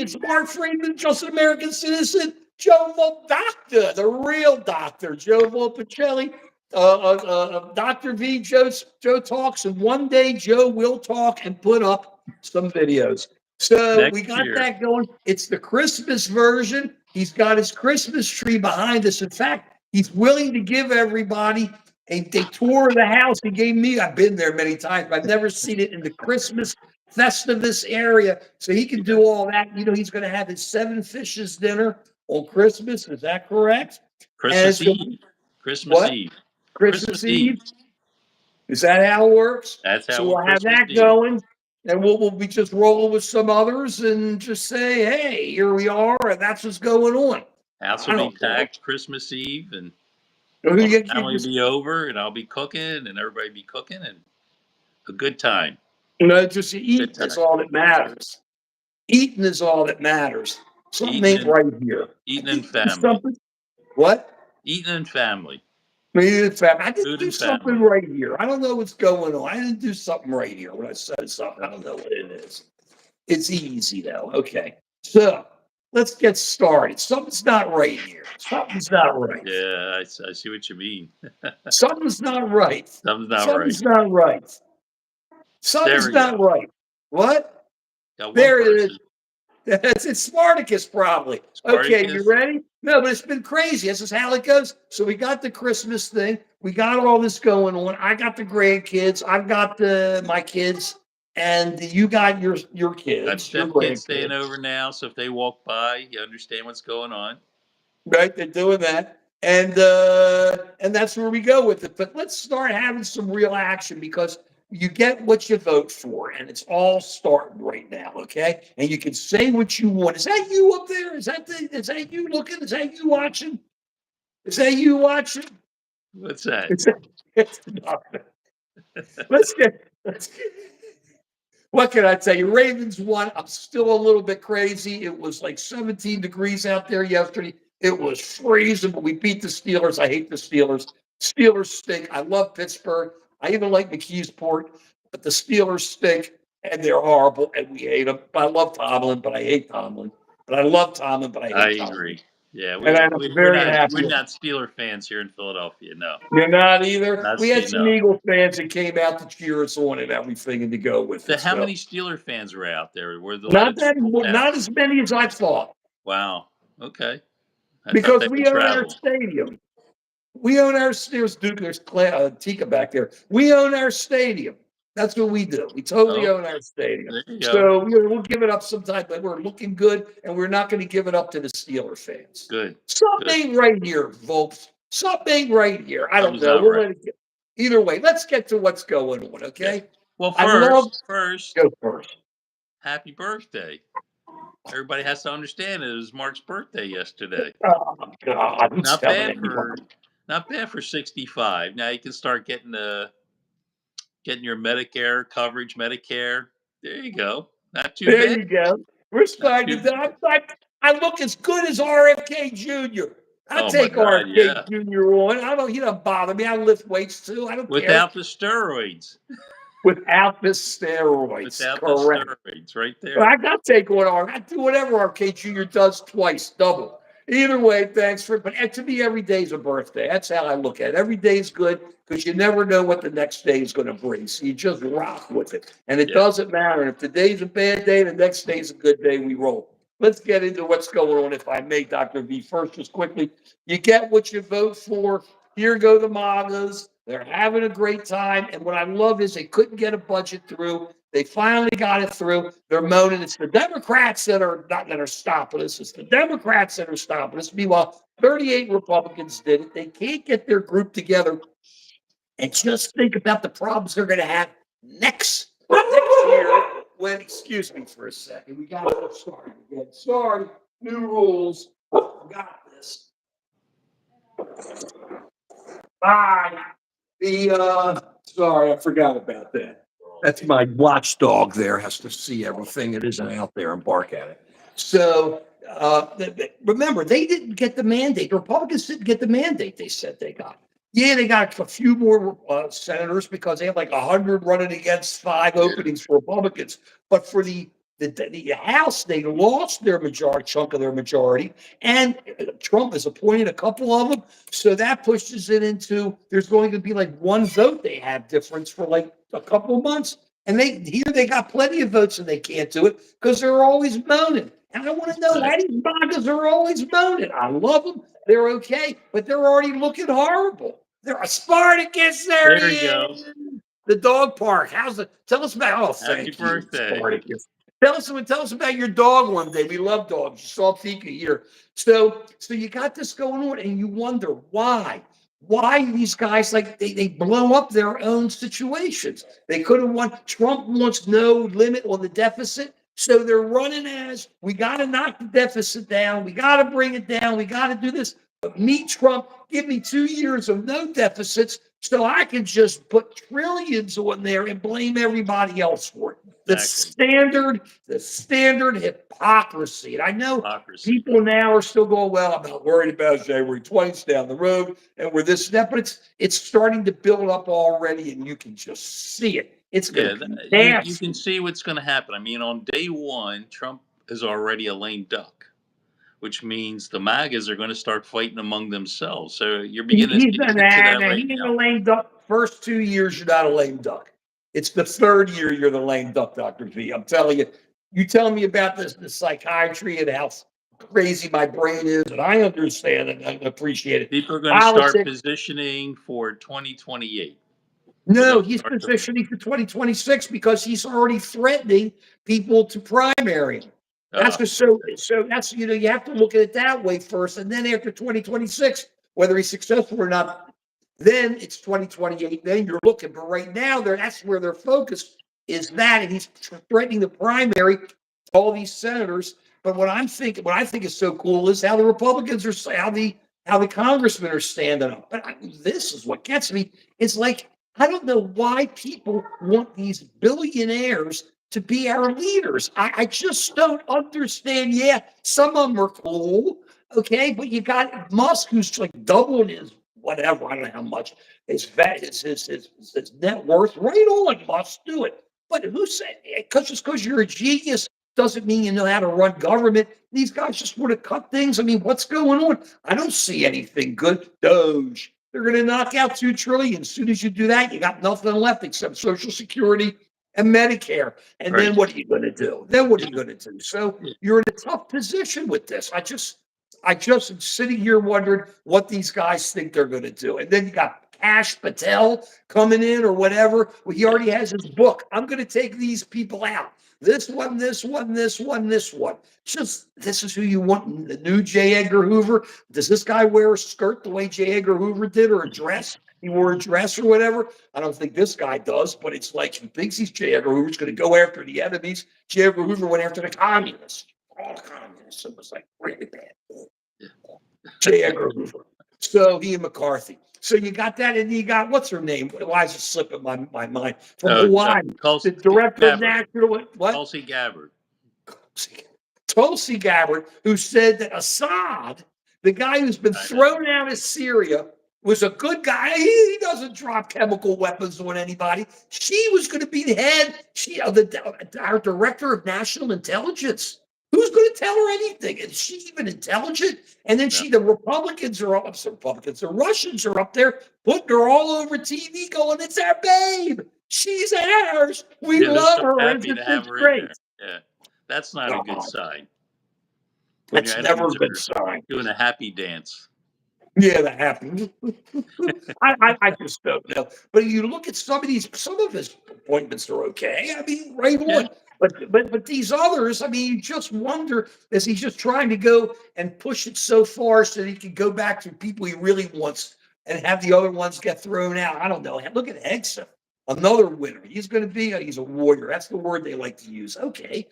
It's Mark Friedman, just an American citizen. Joe Doctor, the real doctor, Joe Volpicelli. Dr. V, Joe talks, and one day Joe will talk and put up some videos. So we got that going. It's the Christmas version. He's got his Christmas tree behind us. In fact, he's willing to give everybody a tour of the house. He gave me, I've been there many times, but I've never seen it in the Christmas Festivus area. So he can do all that. You know, he's going to have his 7 fishes dinner on Christmas. Is that correct? Christmas Eve. Christmas Eve. Christmas Eve. Is that how it works? That's how. So we'll have that going, and we'll be just rolling with some others and just say, hey, here we are, and that's what's going on. House will be packed Christmas Eve, and family will be over, and I'll be cooking, and everybody be cooking, and a good time. You know, just eating is all that matters. Eating is all that matters. Something ain't right here. Eating in family. What? Eating in family. I didn't do something right here. I don't know what's going on. I didn't do something right here when I said something. I don't know what it is. It's easy, though. Okay. So let's get started. Something's not right here. Something's not right. Yeah, I see what you mean. Something's not right. Something's not Something's not right. Something's not right. What? There it is. It's Spartacus, probably. Okay, you ready? No, but it's been crazy. This is how it goes. So we got the Christmas thing. We got all this going on. I got the grandkids. I've got my kids, and you got your kids. I've got kids staying over now, so if they walk by, you understand what's going on. Right, they're doing that, and that's where we go with it. But let's start having some real action, because you get what you vote for, and it's all starting right now, okay? And you can say what you want. Is that you up there? Is that you looking? Is that you watching? Is that you watching? What's that? It's nothing. Let's get. What can I tell you? Ravens won. I'm still a little bit crazy. It was like 17 degrees out there yesterday. It was freezing, but we beat the Steelers. I hate the Steelers. Steelers stink. I love Pittsburgh. I even like McKeesport, but the Steelers stink, and they're horrible, and we hate them. But I love Tomlin, but I hate Tomlin. But I love Tomlin, but I hate Tomlin. I agree. Yeah, we're not Steeler fans here in Philadelphia, no. You're not either? We had some Eagle fans that came out to cheer us on and everything and to go with us. How many Steeler fans were out there? Not as many as I thought. Wow. Okay. Because we own our stadium. We own our there's Tika back there. We own our stadium. That's what we do. We totally own our stadium. So we'll give it up sometime, but we're looking good, and we're not going to give it up to the Steeler fans. Good. Something ain't right here, folks. Something ain't right here. I don't know. We'll let it get. Either way, let's get to what's going on, okay? Yeah. Well, first, go first. Happy birthday. Everybody has to understand it was Mark's birthday yesterday. Oh, God. Not bad for 65. Now you can start getting your Medicare coverage, Medicare. There you go. Not too bad. There you go. We're starting to. I look as good as RFK Jr. I take RFK Jr. on. I don't. He doesn't bother me. I lift weights too. I don't care. Without the steroids. Without the steroids. Correct. The steroids, right there. I got to take on I do whatever RFK Jr. does twice, double. Either way, thanks for. But to me, every day is a birthday. That's how I look at it. Every day is good, because you never know what the next day is going to bring. So you just rock with it, and it doesn't matter. And if today's a bad day, the next day's a good day. We roll. Let's get into what's going on, if I may, Dr. V. First, just quickly, you get what you vote for. Here go the MAGAs. They're having a great time, and what I love is they couldn't get a budget through. They finally got it through. They're moaning. It's the Democrats that are stopping us. It's the Democrats that are stopping us. Meanwhile, 38 Republicans did it. They can't get their group together and just think about the problems they're going to have next year. When, excuse me for a second, we got to get started again. Sorry, new rules. Got this. Bye. Sorry, I forgot about that. That's my watchdog there, has to see everything that isn't out there and bark at it. So remember, they didn't get the mandate. The Republicans didn't get the mandate they said they got. Yeah, they got a few more senators because they have like 100 running against 5 openings for Republicans. But for the The House, they lost their chunk of their majority, and Trump has appointed a couple of them. So that pushes it into there's going to be like one vote they have difference for like a couple of months. And they got plenty of votes and they can't do it because they're always moaning. And I want to know why these MAGAs are always moaning. I love them. They're okay, but they're already looking horrible. They're a Spartacus. There you go. The dog park. How's it? Tell us about. Oh, Happy thank you, birthday. Spartacus. Tell us about your dog one day. We love dogs. You saw Tika here. So you got this going on, and you wonder why. Why these guys they blow up their own situations? They could have won. Trump wants no limit on the deficit. So they're running as we got to knock the deficit down. We got to bring it down. We got to do this. But meet Trump, give me 2 years of no deficits so I can just put trillions on there and blame everybody else for it. The standard hypocrisy. And I know people now are still going, well, I'm not worried about January 20th down the road and we're this and that, but it's starting to build up already and you can just see it. It's going to be nasty. You can see what's going to happen. I mean, on day one, Trump is already a lame duck, which means the MAGAs are going to start fighting among themselves. So you're beginning to get into that right He ain't now. a lame duck. First 2 years, you're not a lame duck. It's the third year you're the lame duck, Dr. V. I'm telling you. You tell me about the psychiatry and how crazy my brain is, and I understand and I appreciate it. People are going to start positioning for 2028. No, he's positioning for 2026 because he's already threatening people to primary him. That's so that's you have to look at it that way first, and then after 2026, whether he's successful or not, then it's 2028. Then you're looking, but right now that's where their focus is that, and he's threatening the primary to all these senators. But what I think is so cool is how the Republicans are how the congressmen are standing up. But this is what gets me. It's like I don't know why people want these billionaires to be our leaders. I just don't understand. Yeah, some of them are cool, okay, but you got Musk who's like doubling his whatever. I don't know how much his net worth. Right on, Musk, do it. But who said? Because you're a genius doesn't mean you know how to run government. These guys just want to cut things. I mean, what's going on? I don't see anything good. Doge. They're going to knock out $2 trillion. As soon as you do that, you got nothing left except Social Security and Medicare. And then what are you going to do? So you're in a tough position with this. I just am sitting here wondering what these guys think they're going to do. And then you got Ash Patel coming in or whatever. Well, he already has his book. I'm going to take these people out. This one. Just this is who you want. The new J. Edgar Hoover. Does this guy wear a skirt the way J. Edgar Hoover did, or a dress? He wore a dress or whatever. I don't think this guy does, but it's like he thinks he's J. Edgar Hoover's going to go after the enemies. J. Edgar Hoover went after the communists. All the communists. It was like really bad. J. Edgar Hoover. So he and McCarthy. So you got that, and you got what's her name? Why is it slipping my mind? From Hawaii, the director of national what? Tulsi Gabbard. Tulsi Gabbard, who said that Assad, the guy who's been thrown out of Syria, was a good guy. He doesn't drop chemical weapons on anybody. She was going to be the head. Our director of national intelligence. Who's going to tell her anything? Is she even intelligent? And then the Republicans are up. The Russians are up there putting her all over TV, going, "It's our babe. She's ours. We love her. Happy to have her in there. Yeah, that's not a good sign. That's never a good sign. Doing a happy dance. Yeah, that happened. I just don't know. But you look at some of his appointments are okay. I mean, right on. Yeah. But these others, I mean, you just wonder, is he just trying to go and push it so far so that he can go back to people he really wants and have the other ones get thrown out? I don't know. Look at Hegson, another winner. He's going to be, he's a warrior. That's the word they like to use. Okay.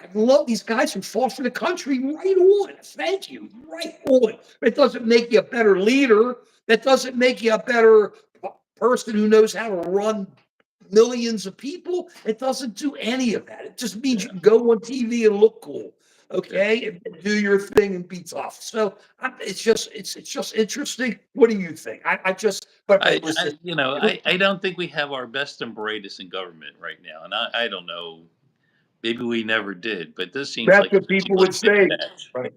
I love these guys who fought for the country. Right on. Thank you. Right on. It doesn't make you a better leader. That doesn't make you a better person who knows how to run millions of people. It doesn't do any of that. It just means you can go on TV and look cool. Okay, and do your thing and be tough. So it's just interesting. What do you think? I don't think we have our best and brightest in government right now, and I don't know maybe we never did, but this seems That's like a what pretty people good would say. catch. Right.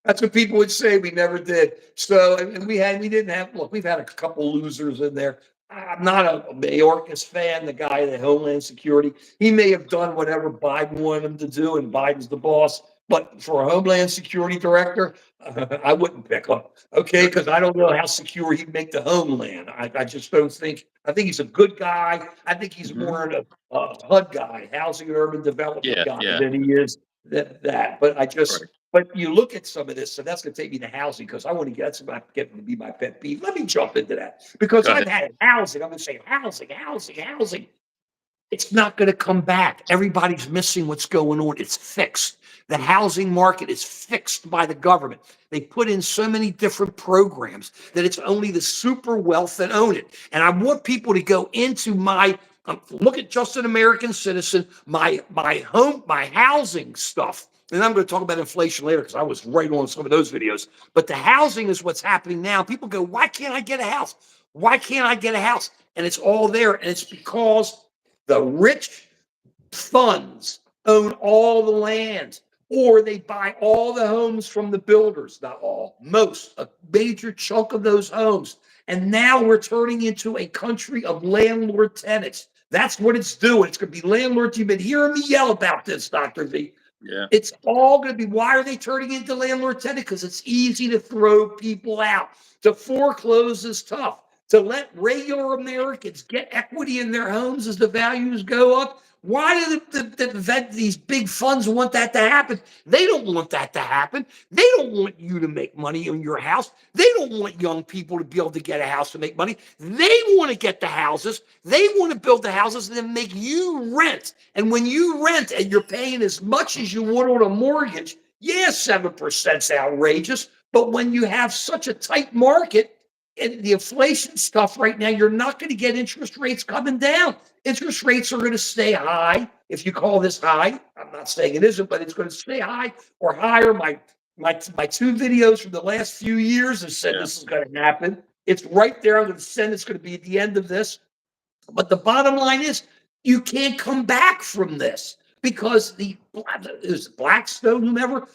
That's what people would say. We never did. So, and we didn't have, look, we've had a couple losers in there. I'm not a Mayorkas fan, the guy, the Homeland Security. He may have done whatever Biden wanted him to do, and Biden's the boss. But for a Homeland Security director, I wouldn't pick him. Okay. Because I don't know how secure he'd make the homeland. I just don't think, I think he's a good guy. I think he's Mhm. more a HUD guy, housing and urban development Yeah, guy, yeah, than he is that. But I just, right. but you look at some of this, and that's going to take me to housing because I want to get, that's about getting to be my pet peeve. Let me jump into that because Go I've ahead. had housing. I'm going to say housing. It's not going to come back. Everybody's missing what's going on. It's fixed. The housing market is fixed by the government. They put in so many different programs that it's only the super wealth that own it. And I want people to go into my look at just an American citizen, my home, my housing stuff. And I'm going to talk about inflation later because I was right on some of those videos. But the housing is what's happening now. People go, why can't I get a house? Why can't I get a house? And it's all there. And it's because the rich funds own all the land, or they buy all the homes from the builders, not all, most, a major chunk of those homes. And now we're turning into a country of landlord tenants. That's what it's doing. It's going to be landlords. You've been hearing me yell about this, Dr. V. Yeah. It's all going to be, why are they turning into landlord tenant? Because it's easy to throw people out. To foreclose is tough. To let regular Americans get equity in their homes as the values go up. Why do these big funds want that to happen? They don't want that to happen. They don't want you to make money in your house. They don't want young people to be able to get a house to make money. They want to get the houses. They want to build the houses and then make you rent. And when you rent and you're paying as much as you would on a mortgage, yeah, 7% is outrageous. But when you have such a tight market, and the inflation stuff right now, you're not going to get interest rates coming down. Interest rates are going to stay high. If you call this high, I'm not saying it isn't, but it's going to stay high or higher. My two videos from the last few years have said this is going to happen. It's right there. I'm going to send. It's going to be at the end of this. But the bottom line is, you can't come back from this because there's Blackstone, whomever.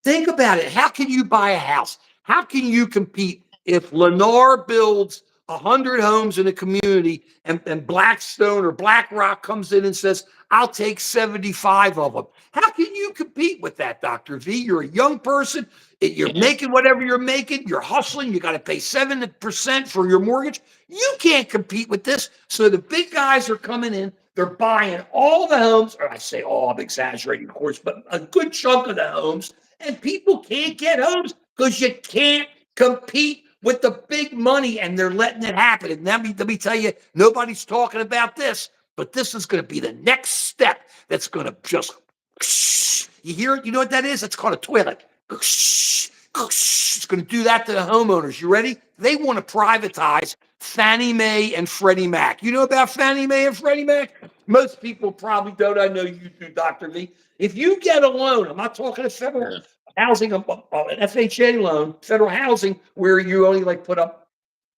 Think about it. How can you buy a house? How can you compete if Lennar builds 100 homes in a community and Blackstone or BlackRock comes in and says, I'll take 75 of them? How can you compete with that, Dr. V? You're a young person. You're making whatever you're making. You're hustling. You got to pay 7% for your mortgage. You can't compete with this. So the big guys are coming in. They're buying all the homes, or I say all, I'm exaggerating, of course, but a good chunk of the homes. And people can't get homes because you can't compete with the big money, and they're letting it happen. And let me tell you, nobody's talking about this, but this is going to be the next step that's going to just, you hear it? You know what that is? It's called a toilet. It's going to do that to the homeowners. You ready? They want to privatize Fannie Mae and Freddie Mac. You know about Fannie Mae and Freddie Mac? Most people probably don't. I know you do, Dr. V. If you get a loan, I'm not talking a federal housing, an FHA loan, federal housing, where you only like put up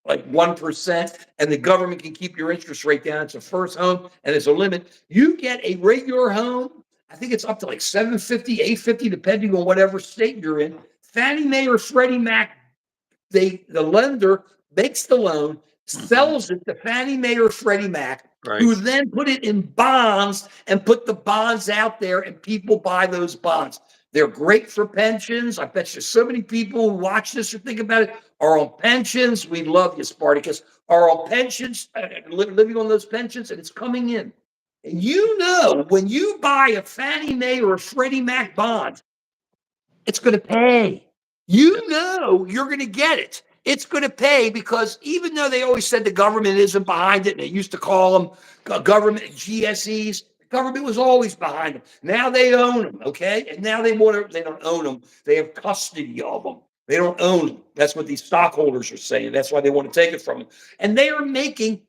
like 1% and the government can keep your interest rate down. It's a first home and there's a limit. You get a regular home, I think it's up to like 750, 850, depending on whatever state you're in. Fannie Mae or Freddie Mac, the lender makes the loan, sells it to Fannie Mae or Freddie Mac, who then put it in bonds and put the bonds out there, and people buy those bonds. They're great for pensions. I bet you so many people who watch this or think about it are on pensions. We love you, Spartacus. Are on pensions, living on those pensions, and it's coming in. And you know, when you buy a Fannie Mae or a Freddie Mac bond, it's going to pay. You know you're going to get it. It's going to pay because even though they always said the government isn't behind it, and they used to call them government GSEs, the government was always behind them. Now they own them, okay? And now they don't own them. They have custody of them. They don't own them. That's what these stockholders are saying. That's why they want to take it from them. And they are making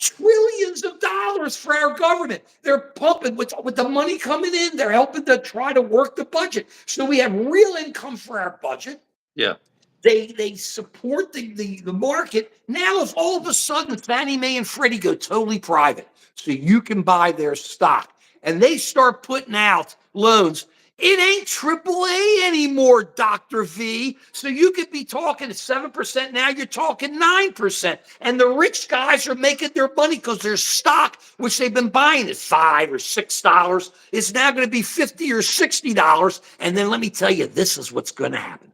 trillions of dollars for our government. They're pumping with the money coming in. They're helping to try to work the budget. So we have real income for our budget. Yeah. They support the market. Now, if all of a sudden Fannie Mae and Freddie go totally private, so you can buy their stock, and they start putting out loans, it ain't AAA anymore, Dr. V. So you could be talking at 7%. Now you're talking 9%. And the rich guys are making their money because their stock, which they've been buying at $5 or $6, is now going to be $50 or $60. And then let me tell you, this is what's going to happen.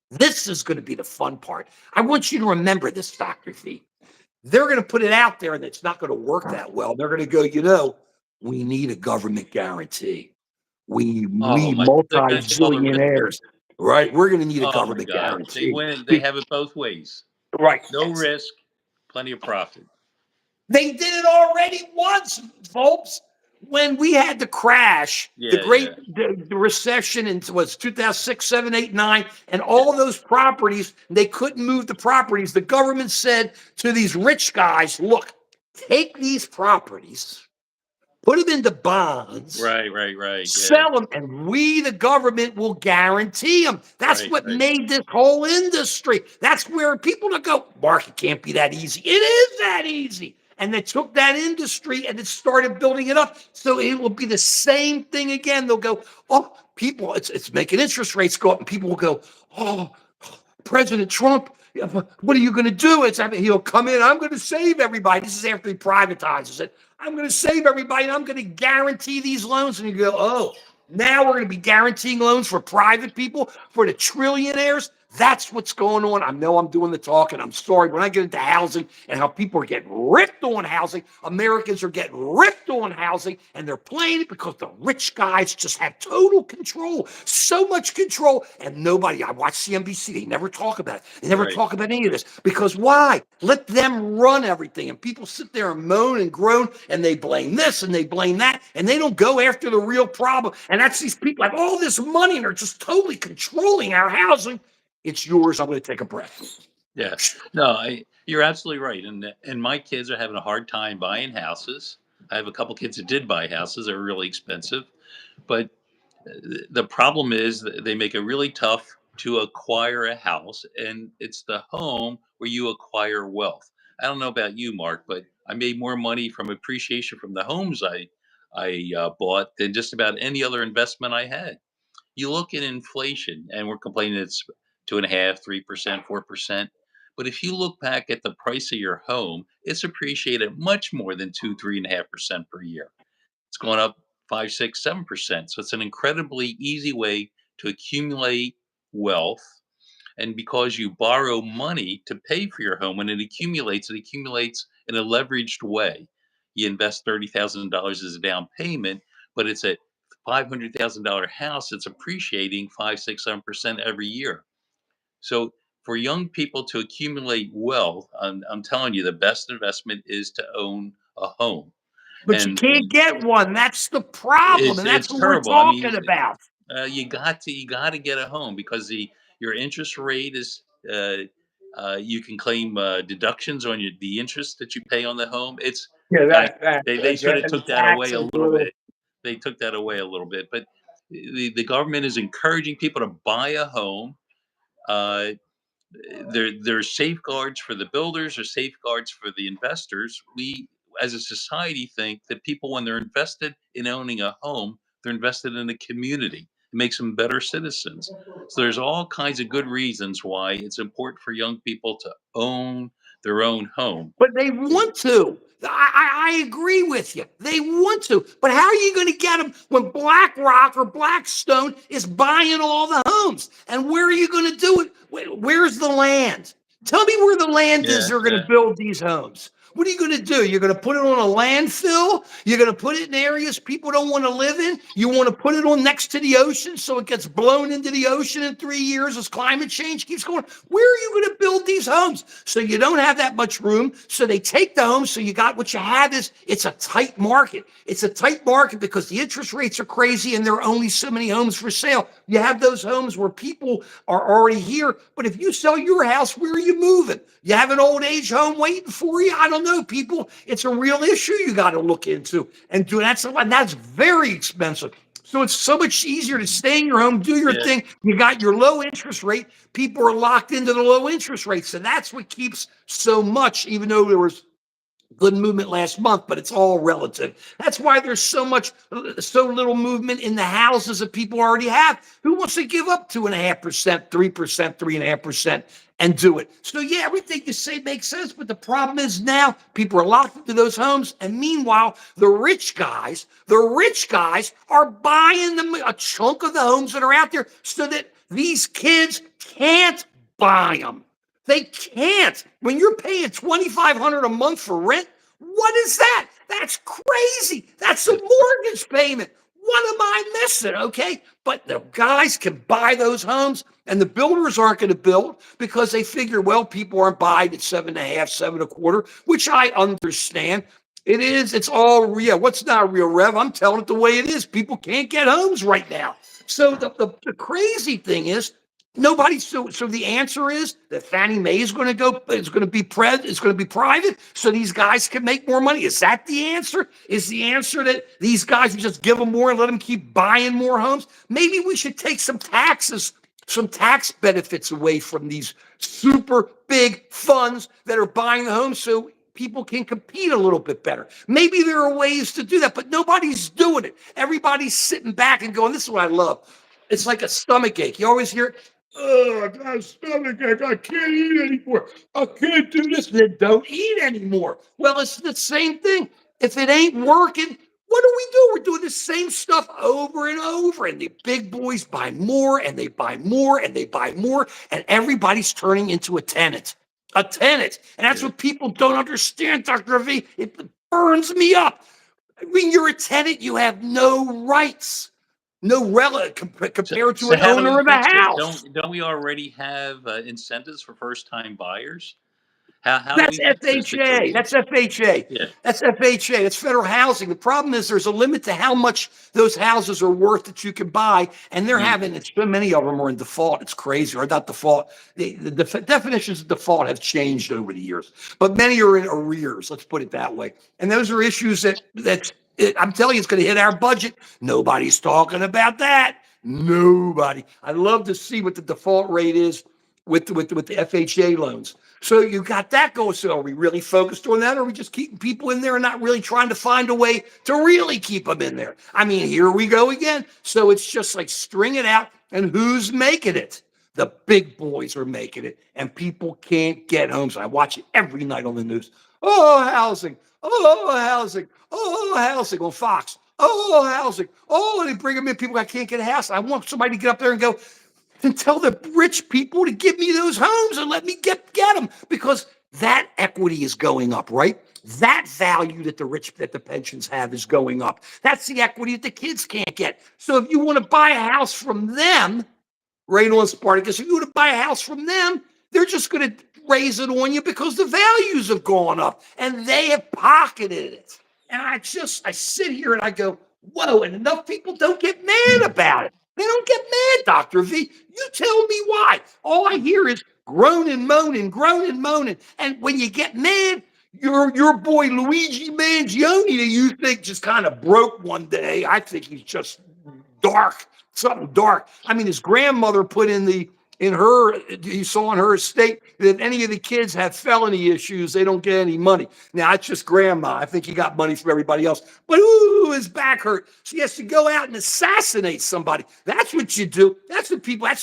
This is going to be the fun part. I want you to remember this, Dr. V. They're going to put it out there and it's not going to work that well. They're going to go, we need a government guarantee. We Oh my, they're going to take all the risk. multi-zillionaires, right? We're going to need a Oh my government God. They guarantee. win. They have it both ways. Right. No risk, plenty of profit. They did it already once, folks. When we had the crash, the recession in was 2006, 7, 8, 9, and all those properties, they couldn't move the properties. The government said to these rich guys, look, take these properties, put them into bonds. Right. Sell them, and we, the government, will guarantee them. That's what made this whole industry. That's where people will go, Mark, it can't be that easy. It is that easy. And they took that industry and it started building it up. So it will be the same thing again. They'll go, oh, people, it's making interest rates go up, and people will go, oh, President Trump, what are you going to do? He'll come in, I'm going to save everybody. This is after he privatizes it. I'm going to save everybody, and I'm going to guarantee these loans. And you go, oh, now we're going to be guaranteeing loans for private people, for the trillionaires. That's what's going on. I know I'm doing the talking. I'm sorry. When I get into housing and how people are getting ripped on housing, Americans are getting ripped on housing, and they're playing it because the rich guys just have total control, so much control. And nobody, I watch CNBC, they never talk about it. They never talk about any of this. Because why? Let them run everything. And people sit there and moan and groan, and they blame this and they blame that, and they don't go after the real problem. And that's these people have all this money and they're just totally controlling our housing. It's yours. I'm going to take a breath. Yeah. No, you're absolutely right. And my kids are having a hard time buying houses. I have a couple kids that did buy houses. They're really expensive. But the problem is that they make it really tough to acquire a house. And it's the home where you acquire wealth. I don't know about you, Mark, but I made more money from appreciation from the homes I bought than just about any other investment I had. You look at inflation, and we're complaining it's 2.5%, 3%, 4%. But if you look back at the price of your home, it's appreciated much more than 2, 3.5% per year. It's going up 5, 6, 7%. So it's an incredibly easy way to accumulate wealth. And because you borrow money to pay for your home, when it accumulates in a leveraged way. You invest $30,000 as a down payment, but it's a $500,000 house that's appreciating 5, 6, 7% every year. So for young people to accumulate wealth, I'm telling you, the best investment is to own a home. But you can't get one. That's the problem, and that's It's what we're terrible. I mean, talking about. you got to get a home because your interest rate is you can claim deductions on the interest that you pay on the home. It's Yeah, I, that they should have and the took that away a taxes. little bit. They took that away a little bit, but the government is encouraging people to buy a home. Uh, there's safeguards for the builders or safeguards for the investors. We, as a society, think that people, when they're invested in owning a home, they're invested in a community. It makes them better citizens. So there's all kinds of good reasons why it's important for young people to own their own home. But they want to. I agree with you. They want to. But how are you going to get them when BlackRock or Blackstone is buying all the homes? And where are you going to do it? Where's the land? Tell me where the land is they're going to build these homes. What are you going to do? You're going to put it on a landfill? You're going to put it in areas people don't want to live in? You want to put it on next to the ocean so it gets blown into the ocean in 3 years as climate change keeps going? Where are you going to build these homes? So you don't have that much room. So they take the homes. So you got what you have is it's a tight market. It's a tight market because the interest rates are crazy and there are only so many homes for sale. You have those homes where people are already here. But if you sell your house, where are you moving? You have an old age home waiting for you? I don't know, people. It's a real issue you got to look into and do. That's very expensive. So it's so much easier to stay in your home, do your thing. You got your low interest rate. People are locked into the low interest rate. So that's what keeps so much, even though there was good movement last month, but it's all relative. That's why there's so little movement in the houses that people already have. Who wants to give up 2.5%, 3%, 3.5%, and do it? So yeah, everything you say makes sense, but the problem is now people are locked into those homes, and meanwhile, the rich guys are buying them a chunk of the homes that are out there, so that these kids can't buy them. They can't. When you're paying $2,500 a month for rent, what is that? That's crazy. That's a mortgage payment. What am I missing? Okay. But the guys can buy those homes, and the builders aren't going to build because they figure, well, people aren't buying at 7.5, 7.25, which I understand. It's all real. What's not real, Rev? I'm telling it the way it is. People can't get homes right now. So the crazy thing is, so the answer is that Fannie Mae is going to be private, so these guys can make more money. Is that the answer? Is the answer that these guys will just give them more and let them keep buying more homes? Maybe we should take some tax benefits away from these super big funds that are buying the homes, so people can compete a little bit better. Maybe there are ways to do that, but nobody's doing it. Everybody's sitting back and going, this is what I love. It's like a stomach ache. You always hear, oh, I got a stomach ache. I can't eat anymore. I can't do this. Then don't eat anymore. Well, it's the same thing. If it ain't working, what do? We're doing the same stuff over and over. And the big boys buy more, and they buy more, and they buy more. And everybody's turning into a tenant. A tenant. And that's what people don't understand, Dr. V. It burns me up. When you're a tenant, you have no rights. No relative compared to an owner of a house. Don't we already have incentives for first-time buyers? How do That's we fix this FHA. situation? That's FHA. Yeah. That's FHA. That's federal housing. The problem is there's a limit to how much those houses are worth that you can buy, and they're having so many of them are in default. It's crazy, or not default. The definitions of default have changed over the years, but many are in arrears. Let's put it that way. And those are issues that I'm telling you, it's going to hit our budget. Nobody's talking about that. Nobody. I'd love to see what the default rate is with the FHA loans. So you got that going. So are we really focused on that, or are we just keeping people in there and not really trying to find a way to really keep them in there? I mean, here we go again. So it's just like string it out, and who's making it? The big boys are making it, and people can't get homes. I watch it every night on the news. Oh, housing. Oh, housing. Oh, housing on Fox. Oh, housing. Oh, and they bring them in, people that can't get a house. I want somebody to get up there and go, and tell the rich people to give me those homes and let me get them, because that equity is going up, right? That value that the pensions have is going up. That's the equity that the kids can't get. So if you want to buy a house from them, right on Spartacus, if you want to buy a house from them, they're just going to raise it on you because the values have gone up and they have pocketed it. And I sit here and I go, whoa, and enough people don't get mad about it. They don't get mad, Dr. V. You tell me why. All I hear is groaning, moaning, groaning, moaning. And when you get mad, your boy Luigi Mangione, that you think just kind of broke one day, I think he's just dark, something dark. I mean, his grandmother put you saw in her estate that any of the kids have felony issues, they don't get any money. Now, it's just grandma. I think he got money from everybody else. But his back hurt. So he has to go out and assassinate somebody. That's what you do. That's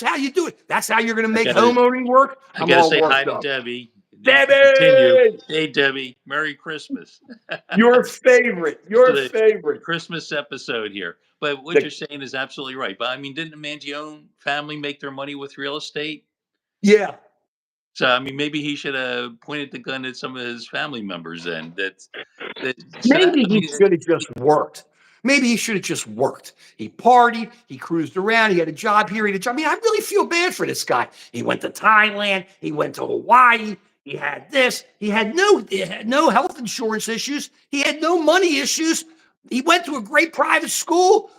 how you do it. That's how you're going to make homeowning work. I got to say hi to Debbie. Debbie! Continue. Hey, Debbie. Merry Christmas. Your favorite. Christmas episode here. But what you're saying is absolutely right. But I mean, didn't the Mangione family make their money with real estate? Yeah. So, I mean, maybe he should have pointed the gun at some of his family members then. Maybe he should have just worked. Maybe he should have just worked. He partied, he cruised around, he had a job here, he had a job. I mean, I really feel bad for this guy. He went to Thailand, he went to Hawaii, he had this, he had no health insurance issues, he had no money issues. He went to a great private school.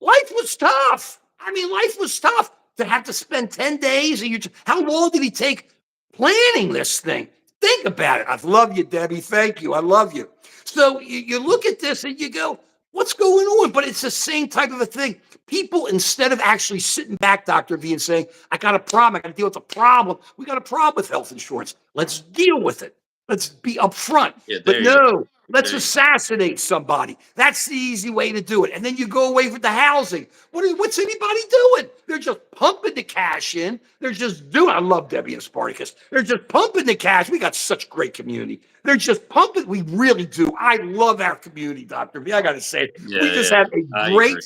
Life was tough. I mean, life was tough to have to spend 10 days. How long did he take planning this thing? Think about it. I love you, Debbie. Thank you. I love you. So you look at this and you go, what's going on? But it's the same type of a thing. People, instead of actually sitting back, Dr. V, and saying, I got a problem, I got to deal with a problem. We got a problem with health insurance. Let's deal with it. Let's be upfront. Yeah, But there you go. no, let's There you go. assassinate somebody. That's the easy way to do it. And then you go away with the housing. What's anybody doing? They're just pumping the cash in. They're just doing. I love Debbie and Spartacus. They're just pumping the cash. We got such great community. They're just pumping. We really do. I love our community, Dr. V. I got to say it. We Yeah, just yeah. have a I great agree.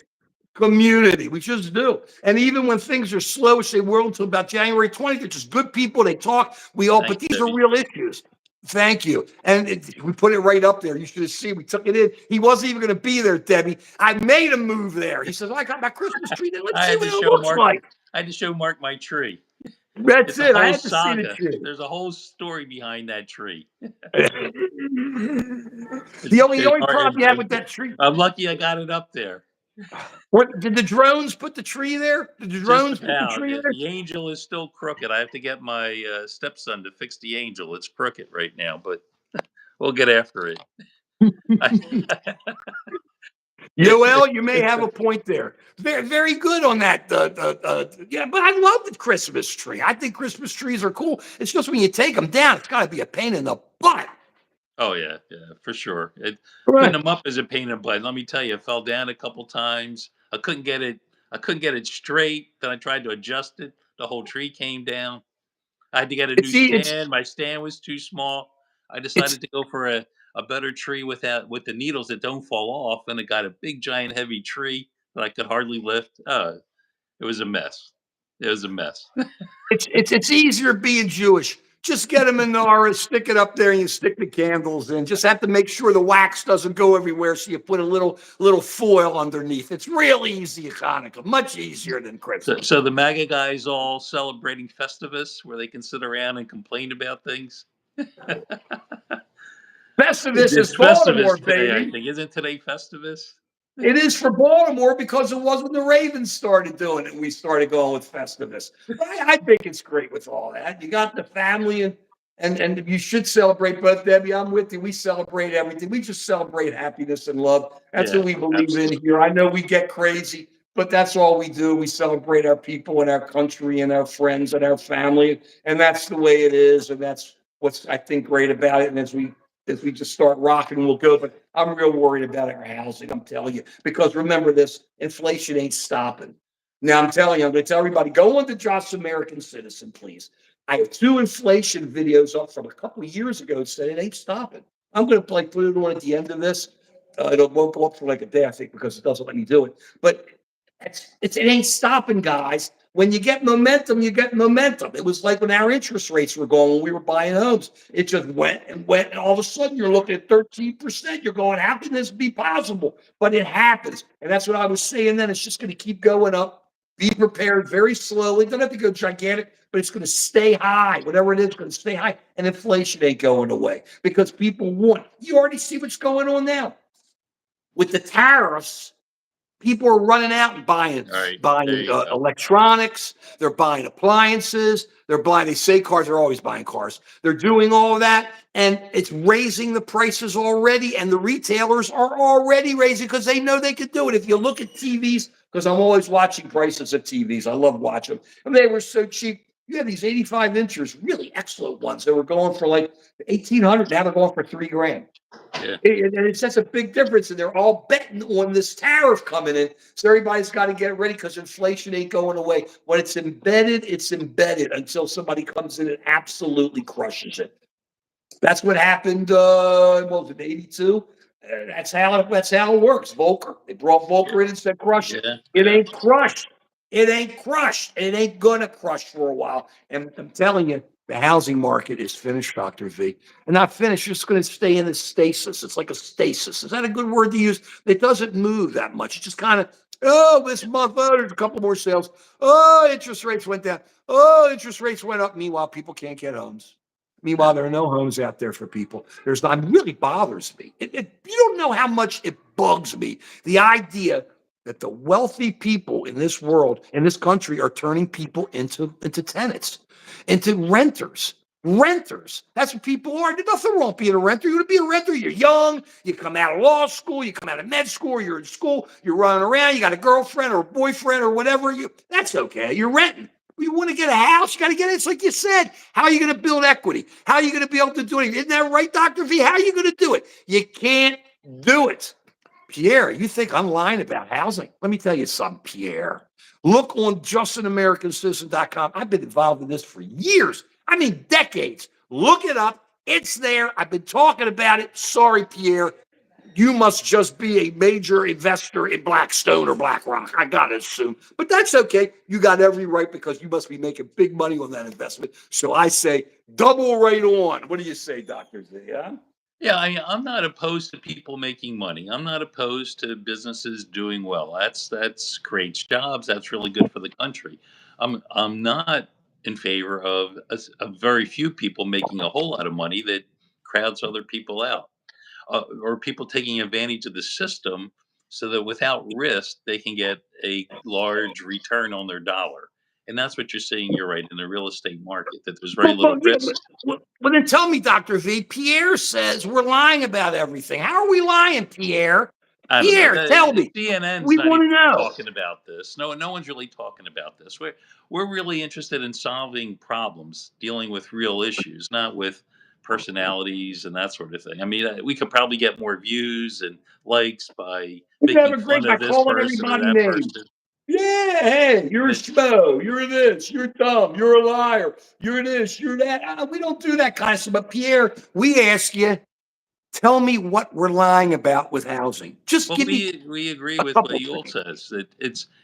community. We just do. And even when things are slow, say we're until about January 20th, they're just good people. They talk. We all, but Thanks, these are Debbie. real issues. Thank you. And we put it right up there. You should have seen. We took it in. He wasn't even going to be there, Debbie. I made him move there. He says, "Oh, I got my Christmas tree there. Let's I see had what to it show looks Mark. like." I had to show Mark my tree. That's It's a it. I whole had to see the saga. tree. There's a whole story behind that tree. The only, It's hard. problem you have with that tree. I'm lucky I got it up there. What did the drones put the tree there? Did the Just drones put the about. tree there? The angel is still crooked. I have to get my stepson to fix the angel. It's crooked right now, but we'll get after it. Yoel, you may have a point there. Very, very good on that. Yeah, but I love the Christmas tree. I think Christmas trees are cool. It's just when you take them down, it's got to be a pain in the butt. Oh yeah, yeah, for sure. Putting Right. them up is a pain in the butt. Let me tell you, I fell down a couple times. I couldn't get it. I couldn't get it straight. Then I tried to adjust it. The whole tree came down. I had to get a new It's stand. My stand was too small. I it's decided to go for a better tree with the needles that don't fall off. And it got a big, giant, heavy tree that I could hardly lift. It was a mess. It was a mess. it's easier being Jewish. Just get a menorah, stick it up there, and you stick the candles in. Just have to make sure the wax doesn't go everywhere, so you put a little foil underneath. It's real easy at Hanukkah, much easier than So, Christmas. so the MAGA guys all celebrating Festivus, where they can sit around and complain about things. Festivus is It's Baltimore, Festivus today, I baby. think. Isn't today Festivus? It is for Baltimore because it wasn't the Ravens started doing it. We started going with Festivus. But I think it's great with all that. You got the family and you should celebrate. But Debbie, I'm with you. We celebrate everything. We just celebrate happiness and love. That's Yeah, what we believe in absolutely. here. I know we get crazy, but that's all we do. We celebrate our people and our country and our friends and our family, and that's the way it is. And that's what's I think great about it. And as we just start rocking, we'll go. But I'm real worried about our housing. I'm telling you, because remember this: inflation ain't stopping. Now I'm telling you, I'm going to tell everybody: go on to Josh American Citizen, please. I have 2 inflation videos up from a couple of years ago that said it ain't stopping. I'm going to put it on at the end of this. It won't go up for like a day, I think, because it doesn't let me do it. But it ain't stopping, guys. When you get momentum, you get momentum. It was like when our interest rates were going when we were buying homes. It just went and went, and all of a sudden you're looking at 13%. You're going, how can this be possible? But it happens. And that's what I was saying then. It's just going to keep going up. Be prepared very slowly. Don't have to go gigantic, but it's going to stay high. Whatever it is, going to stay high. And inflation ain't going away because people want. You already see what's going on now with the tariffs. People are running out and buying All right, there buying you go. electronics. They're buying appliances. They're buying. They say cars. They're always buying cars. They're doing all of that, and it's raising the prices already. And the retailers are already raising because they know they could do it. If you look at TVs, because I'm always watching prices of TVs. I love watching them, and they were so cheap. You have these 85 inchers, really excellent ones. They were going for like 1,800. Now they're going for $3,000. Yeah. And it's just a big difference, and they're all betting on this tariff coming in. So everybody's got to get ready because inflation ain't going away. When it's embedded until somebody comes in and absolutely crushes it. That's what happened. What was it, 82? That's how it works. Volcker. They brought Volcker in and said, "Crush it." Yeah, It yeah. ain't crushed. It ain't crushed. It ain't gonna crush for a while. And I'm telling you, the housing market is finished, Dr. V. And not finished, it's going to stay in a stasis. It's like a stasis. Is that a good word to use? It doesn't move that much. It just kind of, oh, this month, oh, there's a couple more sales. Oh, interest rates went down. Oh, interest rates went up. Meanwhile, people can't get homes. Meanwhile, No. there are no homes out there for people. There's not. It really bothers me. You don't know how much it bugs me. The idea that the wealthy people in this world, in this country, are turning people into tenants, into renters. Renters. That's what people are. There's nothing wrong being a renter. You're going to be a renter. You're young. You come out of law school. You come out of med school. You're in school. You're running around. You got a girlfriend or a boyfriend or whatever. That's okay. You're renting. You want to get a house, you got to get it. It's like you said. How are you going to build equity? How are you going to be able to do it? Isn't that right, Dr. V? How are you going to do it? You can't do it. Pierre, you think I'm lying about housing? Let me tell you something, Pierre. Look on justanamericancitizen.com. I've been involved in this for years. I mean, decades. Look it up. It's there. I've been talking about it. Sorry, Pierre. You must just be a major investor in Blackstone or BlackRock. I got to assume. But that's okay. You got every right because you must be making big money on that investment. So I say double right on. What do you say, Dr. Z? Huh? Yeah, I'm not opposed to people making money. I'm not opposed to businesses doing well. That's creates jobs. That's really good for the country. I'm not in favor of a very few people making a whole lot of money that crowds other people out, or people taking advantage of the system so that without risk they can get a large return on their dollar. And that's what you're seeing. You're right, in the real estate market, that there's very little Yeah, risk. well, then tell me, Dr. V, Pierre says we're lying about everything. How are we lying, Pierre? I don't know. Pierre, tell The me. CNN's We not want even to know. talking about this. No one's really talking about this. We're really interested in solving problems, dealing with real issues, not with personalities and that sort of thing. I mean, we could probably get more views and likes by We have making a great fun by of this calling person or everybody that names. person. Yeah, hey, you're a But schmo, you're this, you're dumb, you're a liar, you're this, you're that. We don't do that kind of stuff. But Pierre, we ask you, tell me what we're lying about with housing. Just well, give me we agree a with what couple Yul things. says, that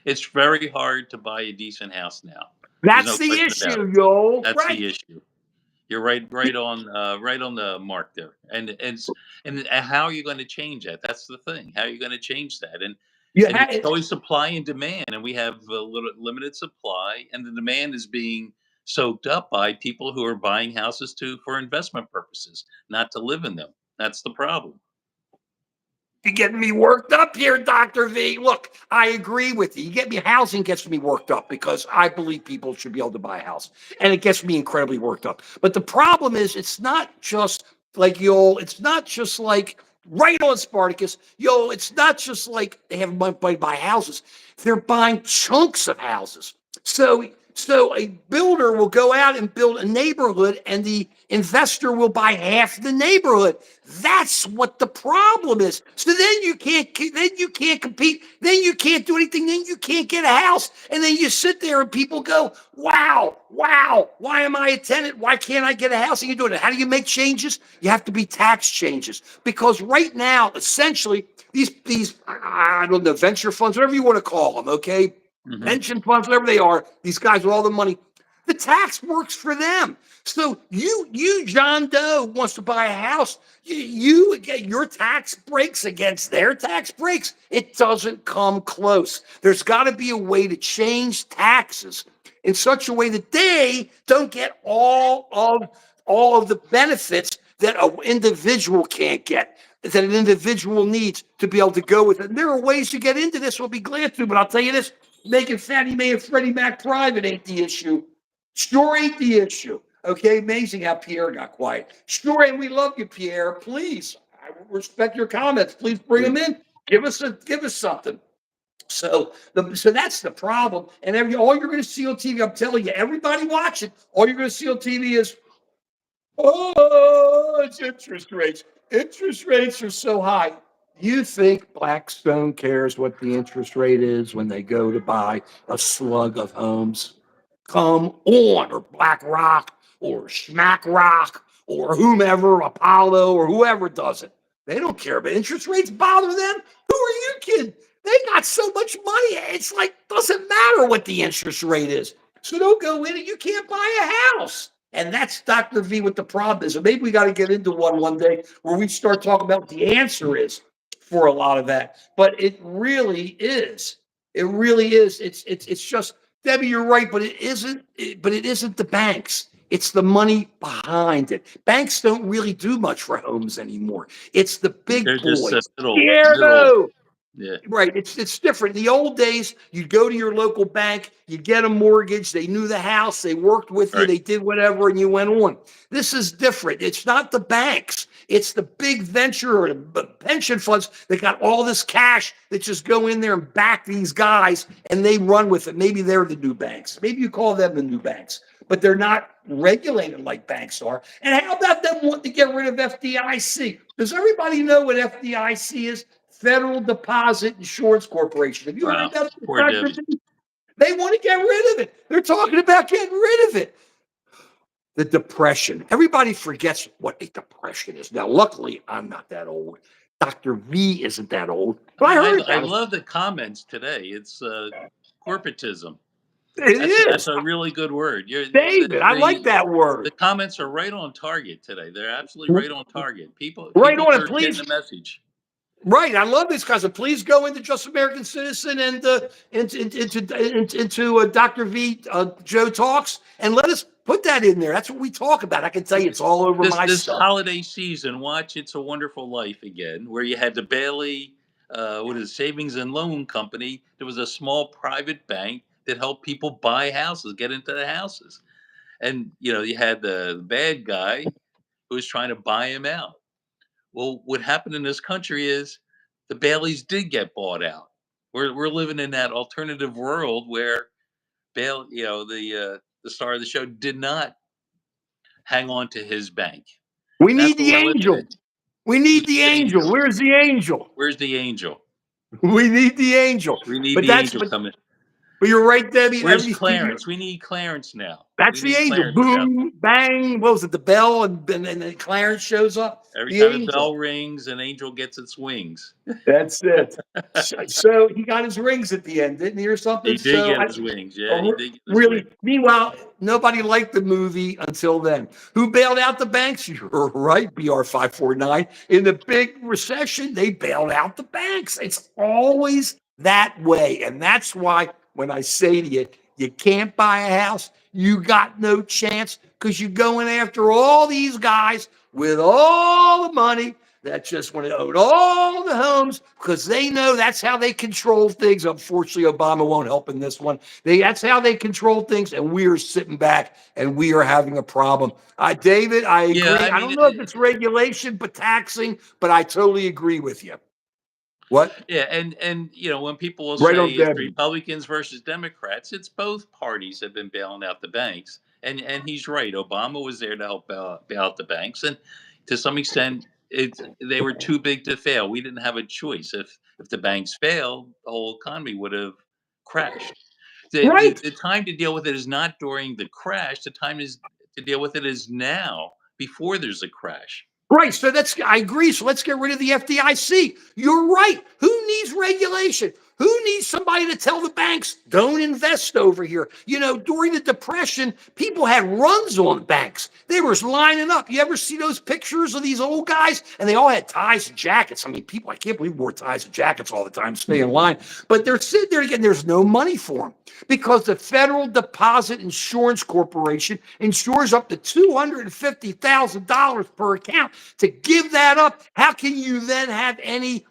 it's very hard to buy a decent house now. There's That's no the question about it. issue, yo. That's Right. the issue. You're right on the mark there. And how are you going to change that? That's the thing. How are you going to change that? You And it's had always supply and demand, and we have a little limited supply, and the demand is being soaked up by people who are buying houses to for investment purposes, not to live in them. That's the problem. You're getting me worked up here, Dr. V. Look, I agree with you. You get me housing gets me worked up because I believe people should be able to buy a house. And it gets me incredibly worked up. But the problem is it's not just like it's not just like right on Spartacus. It's not just like they have money to buy houses. They're buying chunks of houses. So a builder will go out and build a neighborhood and the investor will buy half the neighborhood. That's what the problem is. So then you can't compete. Then you can't do anything. Then you can't get a house. And then you sit there and people go, wow, why am I a tenant? Why can't I get a house? And you do it. How do you make changes? You have to be tax changes. Because right now, essentially, these I don't know, venture funds, whatever you want to call them, okay? Hmm. Pension funds, whatever they are, these guys with all the money, the tax works for them. So John Doe wants to buy a house. You get your tax breaks against their tax breaks. It doesn't come close. There's got to be a way to change taxes in such a way that they don't get all of the benefits that an individual can't get, that an individual needs to be able to go with it. And there are ways to get into this. We'll be glad to, but I'll tell you this: making Fannie Mae and Freddie Mac private ain't the issue. Sure ain't the issue. Okay, amazing how Pierre got quiet. Sure, and we love you, Pierre. Please, I respect your comments. Please bring them in. Give us something. So that's the problem. And all you're going to see on TV, I'm telling you, everybody watching, all you're going to see on TV is, oh, it's interest rates. Interest rates are so high. You think Blackstone cares what the interest rate is when they go to buy a slug of homes? Come on, or BlackRock, or SmackRock, or whomever, Apollo, or whoever does it. They don't care about interest rates. Bother them? Who are you kidding? They got so much money. It's like doesn't matter what the interest rate is. So don't go in and you can't buy a house. And that's Dr. V what the problem is. And maybe we got to get into one day where we start talking about what the answer is for a lot of that. But it really is. It really is. It's just Debbie, you're right, but it isn't. But it isn't the banks. It's the money behind it. Banks don't really do much for homes anymore. It's the big They're just boys. little, Pierre, yeah. right. It's different. In the old days, you'd go to your local bank, you'd get a mortgage, they knew the house, they worked with you, Right. they did whatever, and you went on. This is different. It's not the banks. It's the big venture or the pension funds that got all this cash that just go in there and back these guys and they run with it. Maybe they're the new banks. Maybe you call them the new banks, but they're not regulated like banks are. And how about them wanting to get rid of FDIC? Does everybody know what FDIC is? Federal Deposit Insurance Corporation. Have you heard Wow. about it, Poor Dr. Debbie. V? They want to get rid of it. They're talking about getting rid of it. The depression. Everybody forgets what a depression is. Now, luckily, I'm not that old. Dr. V isn't that old, but I heard I about it. love the comments today. It's corporatism. It That's is. a really good word. David, I like that The word. comments are right on target today. They're absolutely right on target. Right People on it, are getting please. the message. Right, I love this cousin. Please go into Just American Citizen and into Dr. V Joe Talks and let us put that in there. That's what we talk about. I can tell you it's all over my This stuff. holiday season, watch "It's a Wonderful Life" again, where you had the Bailey, what is it, Savings and Loan Company. There was a small private bank that helped people buy houses, get into the houses, and you had the bad guy who was trying to buy him out. Well, what happened in this country is the Baileys did get bought out. We're living in that alternative world where the star of the show did not hang on to his bank. We That's need what the we're living angel. in. We We need need the an angel. angel. Where's the angel? Where's the angel? We need the angel. We need But the that's angel coming. but you're right, Debbie. Where's Everything. Clarence? We need Clarence now. We That's the need angel. Clarence without Boom, bang. What was it? The bell, and then Clarence shows up. every The time a angel. bell rings, an angel gets its wings. That's it. So he got his rings at the end, didn't he, or something? He did So get I, his wings. Yeah, he oh, did get his wings. really. Meanwhile, nobody liked the movie until then. Who bailed out the banks? You're right, BR 549. In the big recession, they bailed out the banks. It's always that way, and that's why when I say to you, you can't buy a house. You got no chance because you're going after all these guys with all the money that just want to own all the homes because they know that's how they control things. Unfortunately, Obama won't help in this one. That's how they control things, and we are sitting back and we are having a problem. David, I Yeah, agree. I I mean, don't know if it's regulation, but taxing, but I totally agree with you. What? yeah, and when people will Right say on, it's Debbie. Republicans versus Democrats, it's both parties have been bailing out the banks, and he's right. Obama was there to help bail out the banks, and to some extent, they were too big to fail. We didn't have a choice. If the banks failed, the whole economy would have crashed. Right. The time to deal with it is not during the crash. The time is to deal with it is now, before there's a crash. Right. So I agree. So let's get rid of the FDIC. You're right. Who needs regulation? Who needs somebody to tell the banks, don't invest over here? During the Depression, people had runs on banks. They were lining up. You ever see those pictures of these old guys? And they all had ties and jackets. I mean, I can't believe we wore ties and jackets all the time, stay in line. But they're sitting there again, there's no money for them because the Federal Deposit Insurance Corporation insures up to $250,000 per account. To give that up, how can you then have any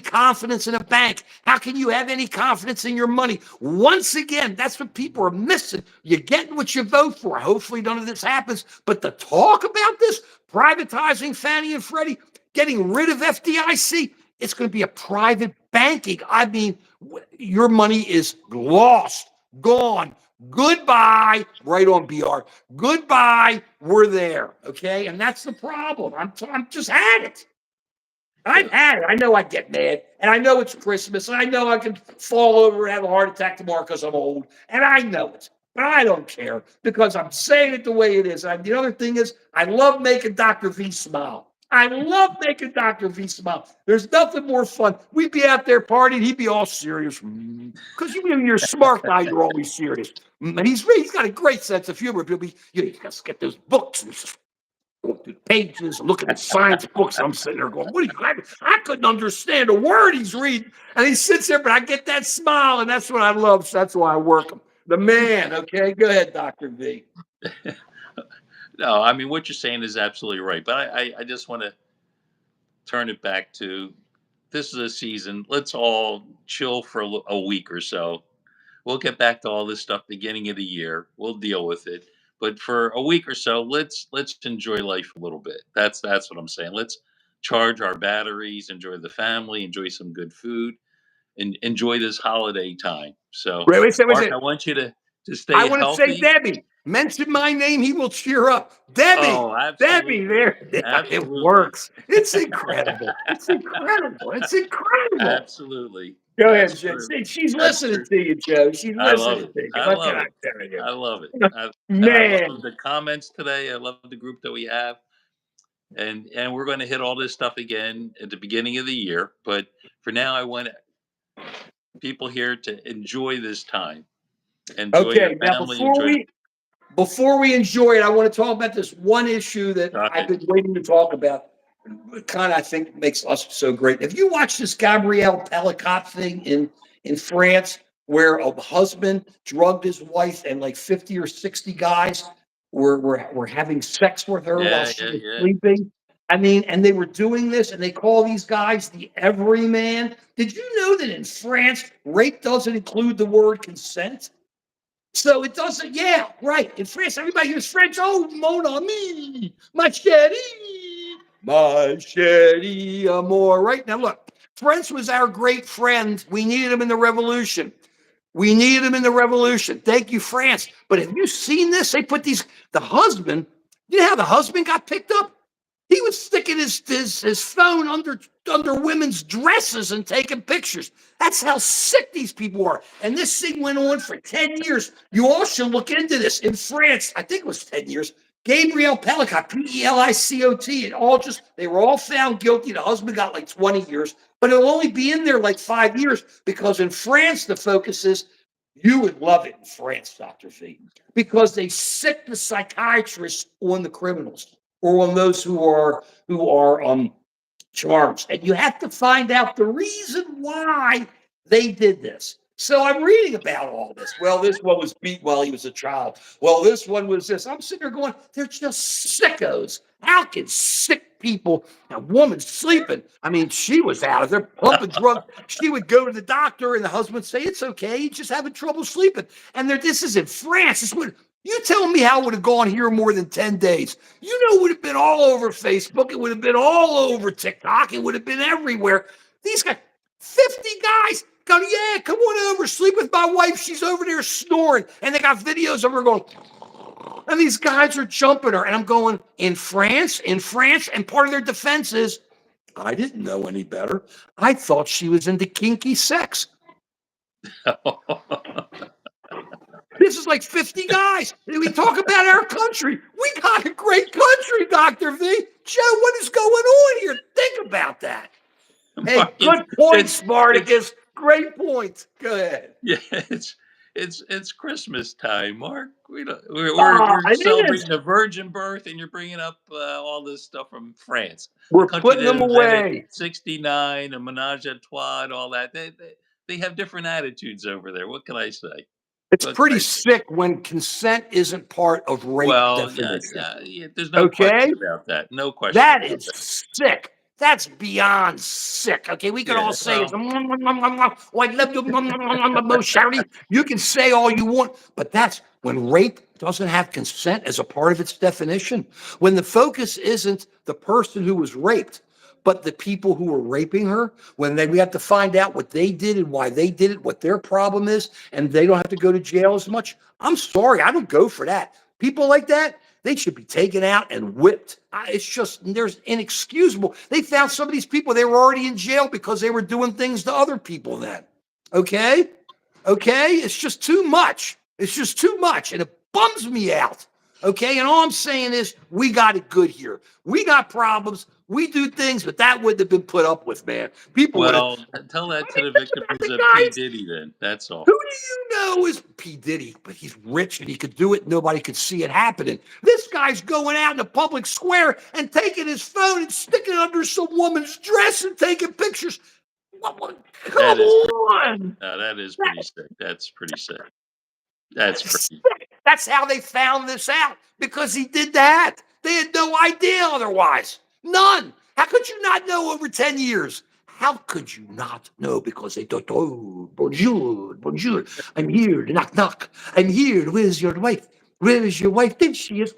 confidence in a bank? How can you have any confidence in your money? Once again, that's what people are missing. You're getting what you vote for. Hopefully none of this happens. But the talk about this, privatizing Fannie and Freddie, getting rid of FDIC, it's going to be a private banking. I mean, your money is lost, gone. Goodbye, right on BR. Goodbye, we're there. Okay. And that's the problem. I'm just had it. I've had it. I know I get mad, and I know it's Christmas, and I know I can fall over and have a heart attack tomorrow because I'm old, and I know it. But I don't care because I'm saying it the way it is. The other thing is, I love making Dr. V smile. I love making Dr. V smile. There's nothing more fun. We'd be out there partying, he'd be all serious. Because you're a smart guy, you're always serious. And he's got a great sense of humor. He'll be, you just get those books and just going through the pages, looking at science books. I'm sitting there going, what are you? I couldn't understand a word he's reading. And he sits there, but I get that smile, and that's what I love. So that's why I work him. The man, okay? Go ahead, Dr. V. No, I mean what you're saying is absolutely right. But I just want to turn it back to this is a season. Let's all chill for a week or so. We'll get back to all this stuff beginning of the year. We'll deal with it. But for a week or so, let's enjoy life a little bit. That's what I'm saying. Let's charge our batteries, enjoy the family, enjoy some good food, and enjoy this holiday time. So, Wait a second, wait a Mark, I second. want you to I stay want to say healthy. Debbie. Mention my name, he will cheer up. Debbie, Oh, Debbie, absolutely. there. Yeah, it Absolutely. works. It's incredible. It's incredible. It's incredible. Absolutely. Go ahead, That's Joe. true. She's That's listening true. to you, Joe. She's I love listening it. to you. I What can love I it. tell you? I love it. And I love Man. the comments today. I love the group that we have. And we're going to hit all this stuff again at the beginning of the year. But for now, I want people here to enjoy this time. Enjoy your Okay, now family. Enjoy the before we enjoy it, I want to talk about this one issue that Go I've ahead. been waiting to talk about. It kind of, I think, makes us so great. If you watch this Gabrielle Pelicot thing in France, where a husband drugged his wife and like 50 or 60 guys were having sex with her while Yeah, she yeah, was yeah. sleeping. I mean, and they were doing this, and they call these guys the everyman. Did you know that in France, rape doesn't include the word consent? So it doesn't, yeah, right. In France, everybody hears French. Oh, mon ami, ma chérie, my chérie amour. Right now, look, French was our great friend. We needed him in the revolution. We needed him in the revolution. Thank you, France. But have you seen this? They put the husband, you know how the husband got picked up? He was sticking his phone under women's dresses and taking pictures. That's how sick these people are. And this thing went on for 10 years. You all should look into this. In France, I think it was 10 years. Gabrielle Pelicot, Pelicot, they were all found guilty. The husband got like 20 years, but it'll only be in there like 5 years because in France, the focus is you would love it in France, Dr. V, because they sick the psychiatrists on the criminals or on those who are charged. And you have to find out the reason why they did this. So I'm reading about all this. Well, this one was beat while he was a child. Well, this one was this. I'm sitting there going, they're just sickos. How can sick people, a woman sleeping? I mean, she was out of there pumping drugs. She would go to the doctor and the husband would say, it's okay. He's just having trouble sleeping. And this is in France. This would, you tell me how it would have gone here more than 10 days. You know, it would have been all over Facebook. It would have been all over TikTok. It would have been everywhere. These guys, 50 guys go, yeah, come on over, sleep with my wife. She's over there snoring. And they got videos of her going, and these guys are jumping her. And I'm going, in France. And part of their defense is, I didn't know any better. I thought she was into kinky sex. This is like 50 guys. We talk about our country. We got a great country, Dr. V. Joe, what is going on here? Think about that. Hey, Mark, good point, it's Spartacus. Great point. Go ahead. yeah, it's Christmas time, Mark. We're It is. celebrating the virgin birth, and you're bringing up all this stuff from France, a We're country putting that them invented away. '69, a menage a trois, and all that. They have different attitudes over there. What can I say? It's What can pretty I say? sick when consent isn't part of rape Well, yeah, definition. yeah, yeah. There's no Okay? question about that. No question That about is that. sick. That's beyond sick. Okay, we can all Yeah. say it's Well, oh, I love you, most charity. You can say all you want, but that's when rape doesn't have consent as a part of its definition. When the focus isn't the person who was raped, but the people who were raping her. We have to find out what they did and why they did it, what their problem is, and they don't have to go to jail as much. I'm sorry, I don't go for that. People like that, they should be taken out and whipped. It's just, there's inexcusable. They found some of these people, they were already in jail because they were doing things to other people then. Okay? Okay? It's just too much. It's just too much. And it bums me out. Okay? And all I'm saying is, we got it good here. We got problems. We do things, but that wouldn't have been put up with, man. People would have. well, tell that I to mean, the think about victims the of P guys. Diddy. Then that's all. Who do you know is P. Diddy? But he's rich and he could do it. Nobody could see it happening. This guy's going out in the public square and taking his phone and sticking it under some woman's dress and taking pictures. That Come is pretty. on. No, that is That- pretty sick. That's pretty sick. That's That's pretty. sick. That's how they found this out because he did that. They had no idea otherwise. None. How could you not know over 10 years? How could you not know? Because they thought, oh, bonjour, bonjour. I'm here to knock, knock. I'm here. Where's your wife? Where is your wife? There she is.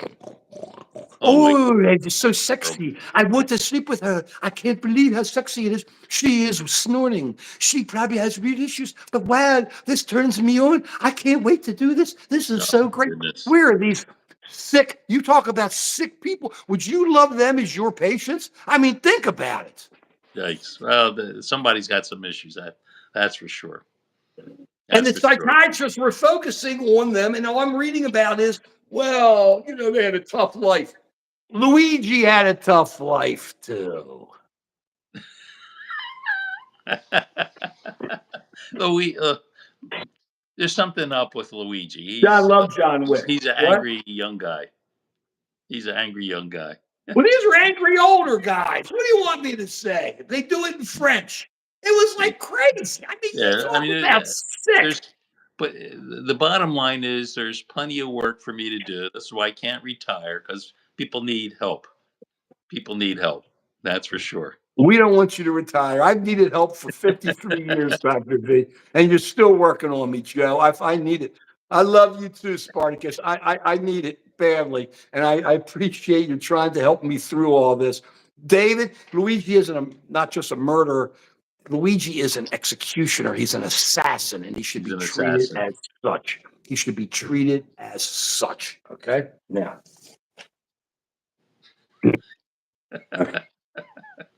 Oh my Oh, that is so God. sexy. I want to sleep with her. I can't believe how sexy it is. She is snoring. She probably has real issues, but wow, this turns me on. I can't wait to do this. This is Oh so my great. goodness. Where are these sick? You talk about sick people. Would you love them as your patients? I mean, think about it. Yikes. Well, somebody's got some issues. That's for sure. And That's the for sure. psychiatrists were focusing on them. And all I'm reading about is, well, they had a tough life. Luigi had a tough life too. But there's something up with Luigi. Yeah, I love John Wick. He's an What? angry young guy. He's an angry young guy. Well, these are angry older guys. What do you want me to say? They do it in French. It was like crazy. I mean, you Yeah, I talk mean, about sick. there's, but the bottom line is there's plenty of work for me to do. That's why I can't retire because people need help. People need help. That's for sure. We don't want you to retire. I've needed help for 53 years, Dr. V, and you're still working on me, Joe. I need it. I love you too, Spartacus. I need it badly, and I appreciate you trying to help me through all this. David, Luigi isn't not just a murderer. Luigi is an executioner. He's an assassin, and he should He's be an treated assassin. as such. He should be treated as such. Okay? Now,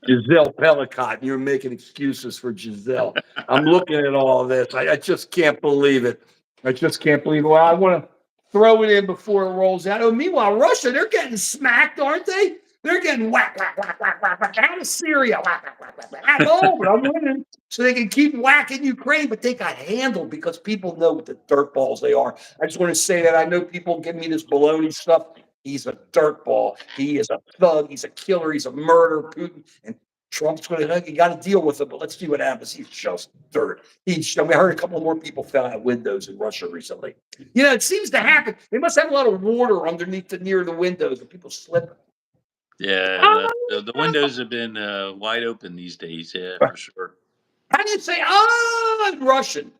Giselle Pellicott, you're making excuses for Giselle. I'm looking at all of this. I just can't believe it. I just can't believe it. Well, I want to throw it in before it rolls out. Oh, meanwhile, Russia, they're getting smacked, aren't they? They're getting whack, whack, whack, whack, whack, whack out of Syria. Whack, whack, whack, whack, whack. Oh, but I'm winning. So they can keep whacking Ukraine, but they got handled because people know what the dirtballs they are. I just want to say that I know people give me this baloney stuff. He's a dirtball. He is a thug. He's a killer. He's a murderer. Putin and Trump's going to. You got to deal with him, but let's see what happens. He's just dirt. I heard a couple more people fell out windows in Russia recently. It seems to happen. They must have a lot of water underneath near the windows, and people slip. Yeah, the windows have been wide open these days. Yeah, for sure. How do you say in Russian?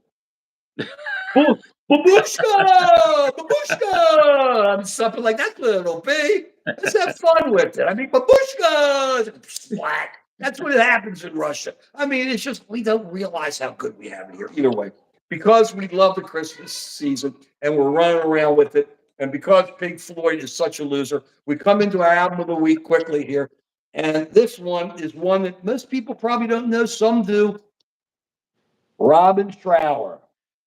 Babushka, babushka, something like that. Little B. Let's have fun with it. I mean, babushka, slack. That's what happens in Russia. I mean, it's just we don't realize how good we have it here. Either way, because we love the Christmas season and we're running around with it, and because Pink Floyd is such a loser, we come into our album of the week quickly here. And this one is one that most people probably don't know. Some do. Robin Trower,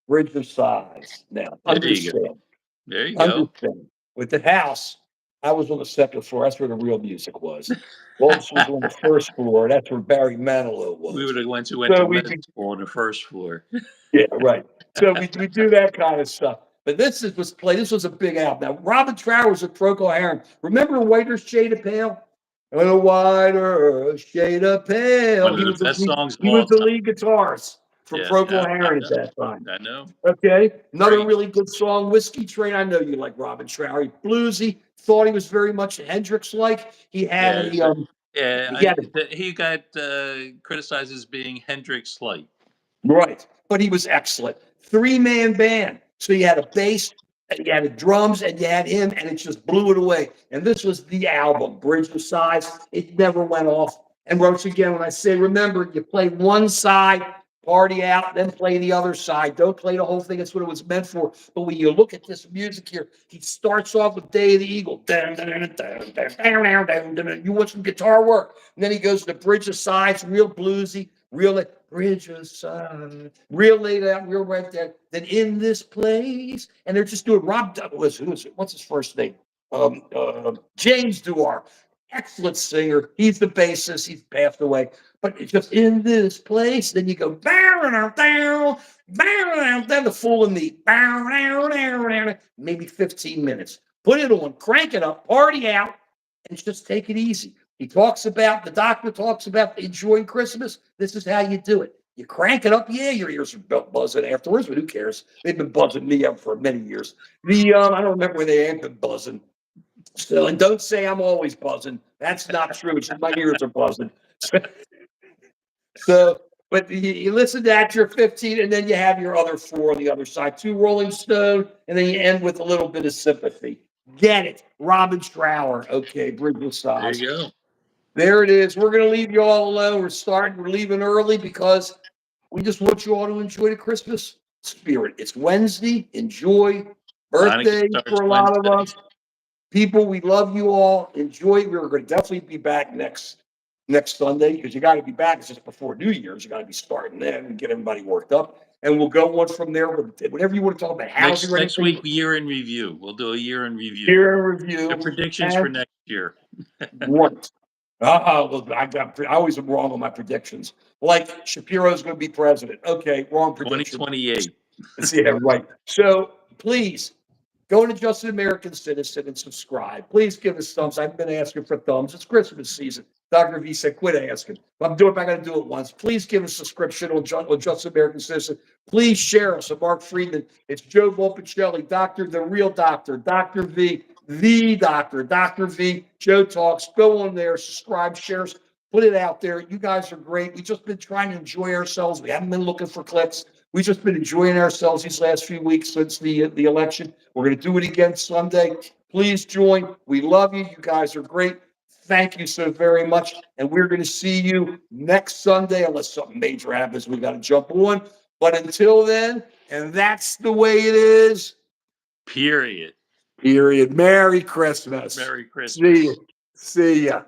Bridge of Sighs. Now, There you go. understand. There you go. Understand. With the house, I was on the second floor. That's where the real music was. Waltz was on the first floor. That's where Barry Manilow We was. were the ones who went So to we, med school on the first floor. yeah, right. So we do that kind of stuff. But was played. This was a big album. Now, Robin Trower was a Procol Harum. Remember Whiter Shade of Pale? And a whiter shade of pale. One of the best songs of He all was the time. lead guitarist for Yeah, Procol yeah, I Harum at know. that time. I know. Okay. Another Great. really good song, Whiskey Train. I know you like Robin Trower. Bluesy. Thought he was very much Hendrix-like. He had Yeah, a he had he got criticized as being Hendrix light. right, but he was excellent. Three-man band. So you had a bass, and you had the drums, and you had him, and it just blew it away. And this was the album, Bridge of Sighs. It never went off. And once again, when I say remember, you play one side, party out, then play the other side. Don't play the whole thing. That's what it was meant for. But when you look at this music here, he starts off with Day of the Eagle. You want some guitar work. And then he goes to Bridge of Sighs, real bluesy, real Bridge of Sighs, real laid out, real right there. Then in this place, and they're just doing Rob Douglas. What's his first name? James Duar. Excellent singer. He's the bassist. He's passed away. But it's just in this place. Then you go down, down, the full and the maybe 15 minutes. Put it on, crank it up, party out, and just take it easy. The doctor talks about enjoying Christmas. This is how you do it. You crank it up. Yeah, your ears are buzzing afterwards, but who cares? They've been buzzing me up for many years. I don't remember when they ain't been buzzing. So, and don't say I'm always buzzing. That's not true. It's just my ears are buzzing. So But you listen to that, you're 15, and then you have your other four on the other side. Two Rolling Stone, and then you end with a little bit of sympathy. Get it. Robin Trower. Okay, Bridge of There Sighs. you go. There it is. We're going to leave you all alone. We're leaving early because we just want you all to enjoy the Christmas spirit. It's Wednesday. Enjoy. Hanukkah Birthday starts for a lot of Wednesday. us. People, we love you all. Enjoy. We're going to definitely be back next Sunday because you got to be back. It's just before New Year's. You got to be starting then and get everybody worked up. And we'll go on from there with whatever you want to talk about, housing or Next anything. week, year in review. We'll do a year in review. Year in The review. predictions for next year. Once. Well, I always am wrong on my predictions. Like Shapiro's going to be president. Okay, wrong prediction. 2028. Yeah, right. So please go to Just an American Citizen and subscribe. Please give us thumbs. I've been asking for thumbs. It's Christmas season. Dr. V said, quit asking. If I'm doing it, I got to do it once. Please give us a subscription on Just an American Citizen. Please share us. I'm Mark Friedman. It's Joe Volpicelli, Dr. The Real Doctor, Dr. V, the Doctor, Dr. V, Joe Talks. Go on there, subscribe, share us, put it out there. You guys are great. We've just been trying to enjoy ourselves. We haven't been looking for clicks. We've just been enjoying ourselves these last few weeks since the election. We're going to do it again Sunday. Please join. We love you. You guys are great. Thank you so very much. And we're going to see you next Sunday, unless something major happens. We got to jump on. But until then, and that's the way it is. Period. Period. Merry Christmas. Merry See Christmas. you. See ya.